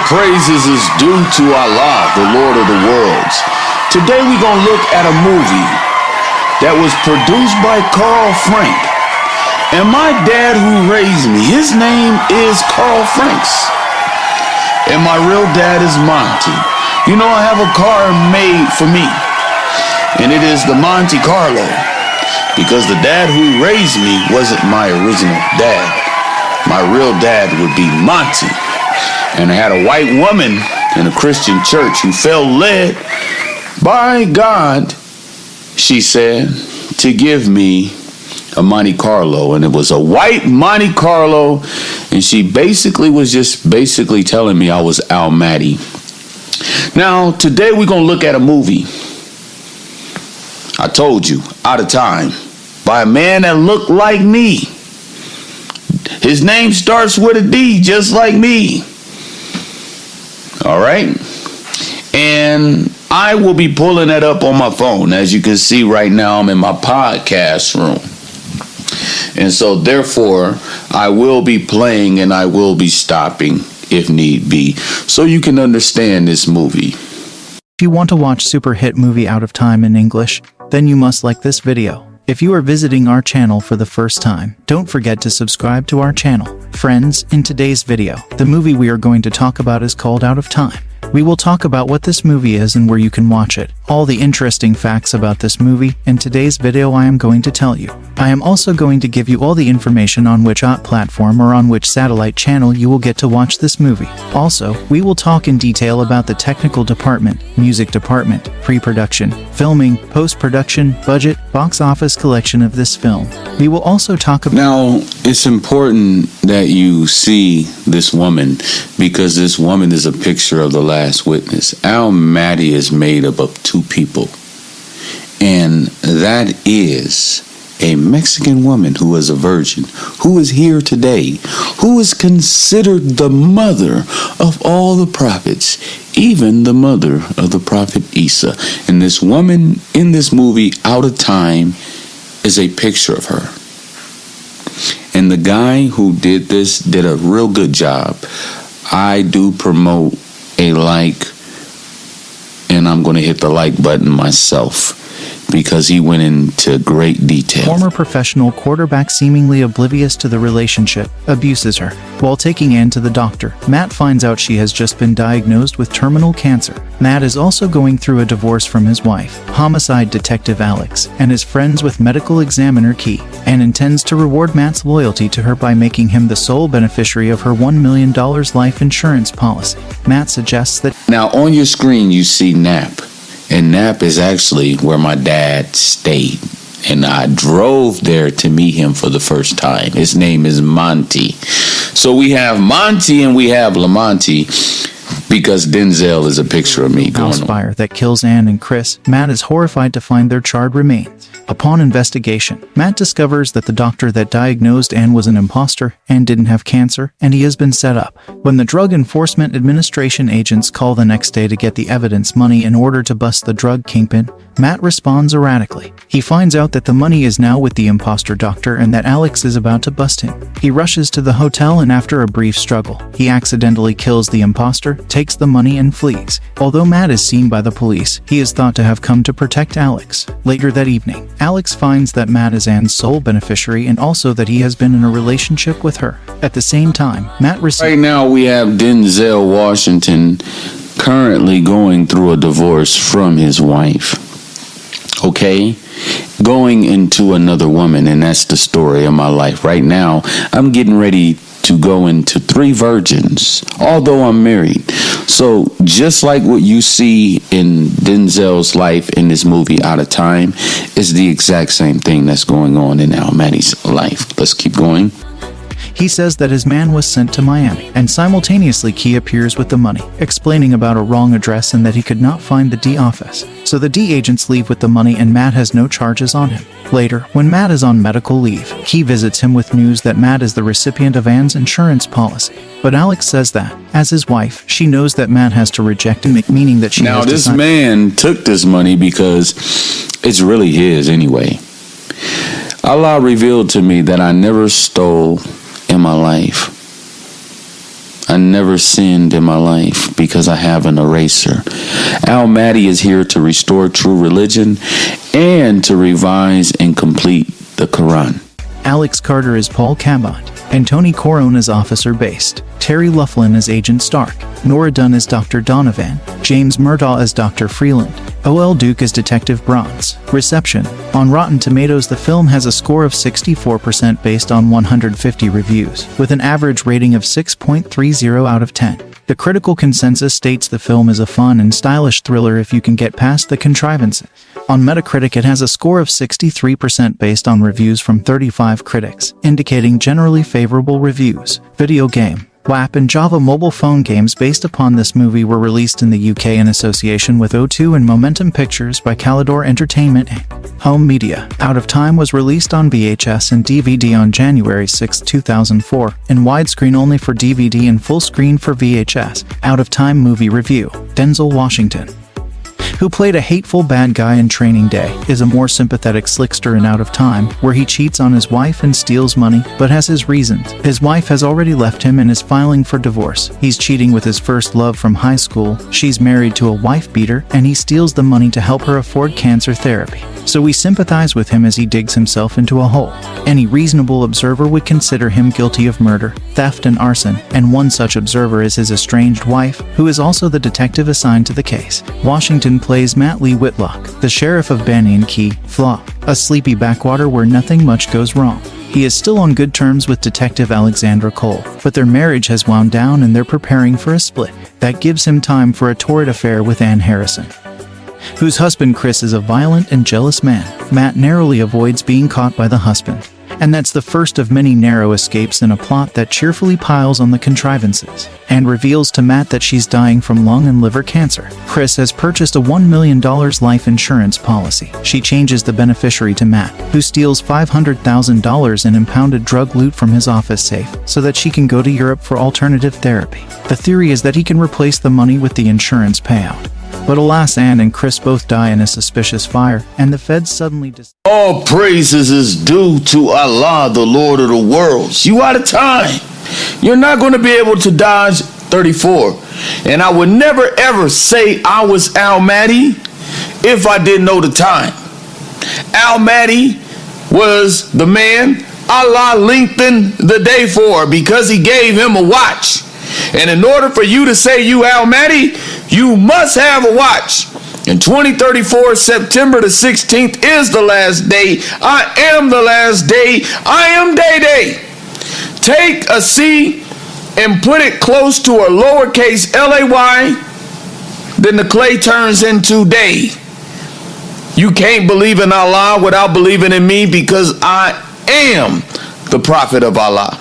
praises is due to Allah, the Lord of the worlds. Today we're going to look at a movie that was produced by Carl Frank. And my dad who raised me, his name is Carl Franks. And my real dad is Monty. You know, I have a car made for me. And it is the Monte Carlo. Because the dad who raised me wasn't my original dad. My real dad would be Monty. And I had a white woman in a Christian church who felt led by God, she said, to give me a Monte Carlo. And it was a white Monte Carlo. And she basically was just telling me I was Al Mahdi. Now, today we're going to look at a movie. I told you, Out of Time, by a man that looked like me. His name starts with a D, just like me. All right? And I will be pulling that up on my phone. As you can see right now, I'm in my podcast room. And so, therefore, I will be playing and I will be stopping if need be, so you can understand this movie. If you want to watch super hit movie Out of Time in English, then you must like this video. If you are visiting our channel for the first time, don't forget to subscribe to our channel. Friends, in today's video, the movie we are going to talk about is called Out of Time. We will talk about what this movie is and where you can watch it, all the interesting facts about this movie. In today's video I am going to tell you. I am also going to give you all the information on which platform or on which satellite channel you will get to watch this movie. Also, we will talk in detail about the technical department, music department, pre-production, filming, post-production, budget, box office collection of this film. We will also talk about... Now, it's important that you see this woman, because this woman is a picture of the last witness. Al Mahdi is made up of two people, and that is a Mexican woman who is a virgin, who is here today, who is considered the mother of all the prophets, even the mother of the prophet Isa. And this woman in this movie, Out of Time, is a picture of her. And the guy who did this did a real good job. I do promote a like, and I'm going to hit the like button myself, because he went into great detail. Former professional quarterback, seemingly oblivious to the relationship, abuses her. While taking Anne to the doctor, Matt finds out she has just been diagnosed with terminal cancer. Matt is also going through a divorce from his wife, homicide detective Alex, and is friends with medical examiner Key, and intends to reward Matt's loyalty to her by making him the sole beneficiary of her $1 million life insurance policy. Matt suggests that... Now, on your screen, you see Nap. And Nap is actually where my dad stayed. And I drove there to meet him for the first time. His name is Monty. So we have Monty and we have Lamonte, because Denzel is a picture of me going house fire that kills Anne and Chris. Matt is horrified to find their charred remains. Upon investigation, Matt discovers that the doctor that diagnosed Anne was an imposter and didn't have cancer, and he has been set up. When the Drug Enforcement Administration agents call the next day to get the evidence money in order to bust the drug kingpin, Matt responds erratically. He finds out that the money is now with the imposter doctor and that Alex is about to bust him. He rushes to the hotel, and after a brief struggle, he accidentally kills the imposter, takes the money, and flees. Although Matt is seen by the police, he is thought to have come to protect Alex. Later that evening, Alex finds that Matt is Anne's sole beneficiary and also that he has been in a relationship with her. At the same time, Matt receives... Right now we have Denzel Washington currently going through a divorce from his wife. Okay? Going into another woman, and that's the story of my life. Right now, I'm getting ready to go into 3 virgins, although I'm married. So just like what you see in Denzel's life in this movie Out of Time is the exact same thing that's going on in Al Mahdi's life. Let's keep going. He says that his man was sent to Miami, and simultaneously Key appears with the money, explaining about a wrong address and that he could not find the D office. So the D agents leave with the money and Matt has no charges on him. Later, when Matt is on medical leave, Key visits him with news that Matt is the recipient of Anne's insurance policy. But Alex says that, as his wife, she knows that Matt has to reject him, meaning that she has to this man took this money because it's really his anyway. Allah revealed to me that I never stole in my life. I never sinned in my life because I have an eraser. Mahdi is here to restore true religion and to revise and complete the Quran. Alex Carter is Paul Cabot, and Tony Corone is Officer Based. Terry Loughlin as Agent Stark, Nora Dunn as Dr. Donovan, James Murtaugh as Dr. Freeland, O.L. Duke as Detective Bronze. Reception. On Rotten Tomatoes, the film has a score of 64% based on 150 reviews, with an average rating of 6.30 out of 10. The critical consensus states the film is a fun and stylish thriller if you can get past the contrivances. On Metacritic, it has a score of 63% based on reviews from 35 critics, indicating generally favorable reviews. Video game. WAP and Java mobile phone games based upon this movie were released in the UK in association with O2 and Momentum Pictures by Calidor Entertainment Inc. Home media. Out of Time was released on VHS and DVD on January 6, 2004, and widescreen only for DVD and full screen for VHS. Out of Time movie review. Denzel Washington, who played a hateful bad guy in Training Day, is a more sympathetic slickster in Out of Time, where he cheats on his wife and steals money, but has his reasons. His wife has already left him and is filing for divorce. He's cheating with his first love from high school, she's married to a wife beater, and he steals the money to help her afford cancer therapy. So we sympathize with him as he digs himself into a hole. Any reasonable observer would consider him guilty of murder, theft, and arson, and one such observer is his estranged wife, who is also the detective assigned to the case. Washington plays Matt Lee Whitlock, the sheriff of Banyan Key, Flaw, a sleepy backwater where nothing much goes wrong. He is still on good terms with Detective Alexandra Cole, but their marriage has wound down and they're preparing for a split. That gives him time for a torrid affair with Ann Harrison, whose husband Chris is a violent and jealous man. Matt narrowly avoids being caught by the husband, and that's the first of many narrow escapes in a plot that cheerfully piles on the contrivances, and reveals to Matt that she's dying from lung and liver cancer. Chris has purchased a $1 million life insurance policy. She changes the beneficiary to Matt, who steals $500,000 in impounded drug loot from his office safe so that she can go to Europe for alternative therapy. The theory is that he can replace the money with the insurance payout. But alas, Ann and Chris both die in a suspicious fire, and the feds suddenly All praises is due to Allah, the Lord of the worlds. You out of time. You're not going to be able to dodge 34. And I would never ever say I was Mahdi if I didn't know the time. Mahdi was the man Allah lengthened the day for because he gave him a watch. And in order for you to say you Mahdi, you must have a watch. In 2034, September the 16th is the last day. I am the last day. I am Day. Take a C and put it close to a lowercase lay, then the clay turns into day. You can't believe in Allah without believing in me because I am the prophet of Allah.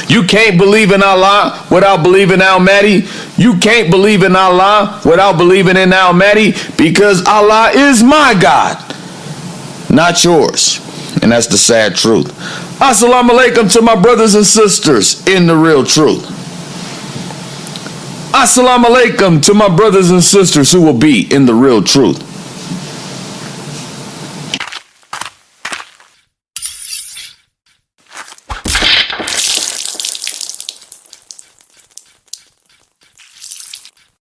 You can't believe in Allah without believing Mahdi. You can't believe in Allah without believing in Mahdi because Allah is my God, not yours. And that's the sad truth. Assalamu alaikum to my brothers and sisters in the real truth. Assalamu alaikum to my brothers and sisters who will be in the real truth.